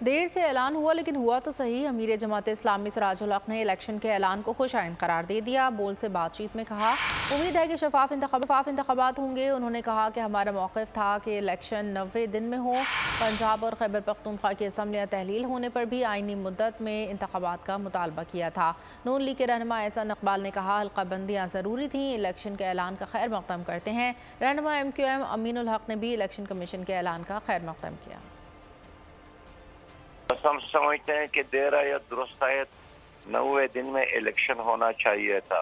देर से ऐलान हुआ लेकिन हुआ तो सही। अमीर जमात इस्लामी सिराजुल हक ने इलेक्शन के ऐलान को खुशाइन करार दे दिया। बोल से बातचीत में कहा उम्मीद है कि शफाफ इंतखाबात होंगे। उन्होंने कहा कि हमारा मौक़िफ़ था कि इलेक्शन 90 दिन में हो। पंजाब और खैबर पख्तूनख्वा की असम्बलियाँ तहलील होने पर भी आइनी मुद्दत में इंतखाबात का मुतालबा किया था। नून लीग के रहनुमा एहसान इकबाल ने कहा हल्काबंदियाँ ज़रूरी थी, इलेक्शन के ऐलान का खैर मक़दम करते हैं। रहनुमा MQM अमीनुल हक ने भी इलेक्शन कमीशन के ऐलान का खैर मक़दम किया। हम समझते हैं कि देर या दुरुस्त आयत 90 दिन में इलेक्शन होना चाहिए था।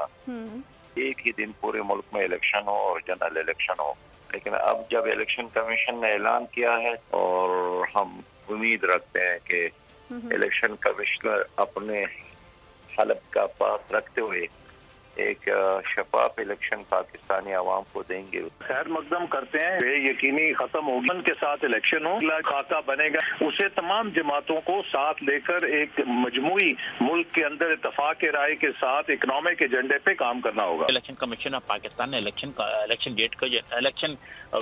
एक ही दिन पूरे मुल्क में इलेक्शन हो और जनरल इलेक्शन हो, लेकिन अब जब इलेक्शन कमीशन ने ऐलान किया है और हम उम्मीद रखते हैं कि इलेक्शन कमिश्नर अपने हलफ का पास रखते हुए एक शफाफ इलेक्शन पाकिस्तानी आवाम को देंगे। खैर मकदम करते हैं, यकीनी खत्म होगी के साथ इलेक्शन हो, खाका बनेगा, उसे तमाम जमातों को साथ लेकर एक मजमूई मुल्क के अंदर इत्तेफाक राय के साथ इकोनॉमिक एजेंडे पे काम करना होगा। इलेक्शन कमीशन ऑफ पाकिस्तान ने इलेक्शन डेट का इलेक्शन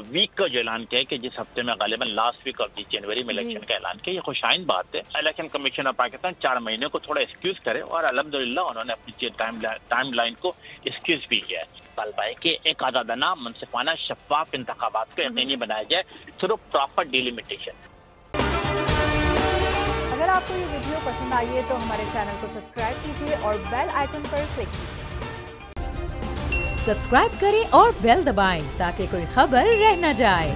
वीक का जो ऐलान किया है कि जिस हफ्ते में गालिबन लास्ट वीक ऑफ जनवरी में इलेक्शन का ऐलान किया, ये खुशाइन बात है। इलेक्शन कमीशन ऑफ पाकिस्तान 4 महीने को थोड़ा एक्सक्यूज करे और अल्हम्दुलिल्लाह उन्होंने अपनी टाइम लाइन को एक्सक्यूज भी किया है। तलबा है कि एक आज़ादाना, मुनसिफाना, शफाफ इंतखाबात को यकीनी बनाया जाए थ्रू प्रॉपर डिलिमिटेशन। अगर आपको ये वीडियो पसंद आई है तो हमारे चैनल को सब्सक्राइब कीजिए और बेल आइकन पर क्लिक कीजिए। सब्सक्राइब करें और बेल दबाएं ताकि कोई खबर रह न जाए।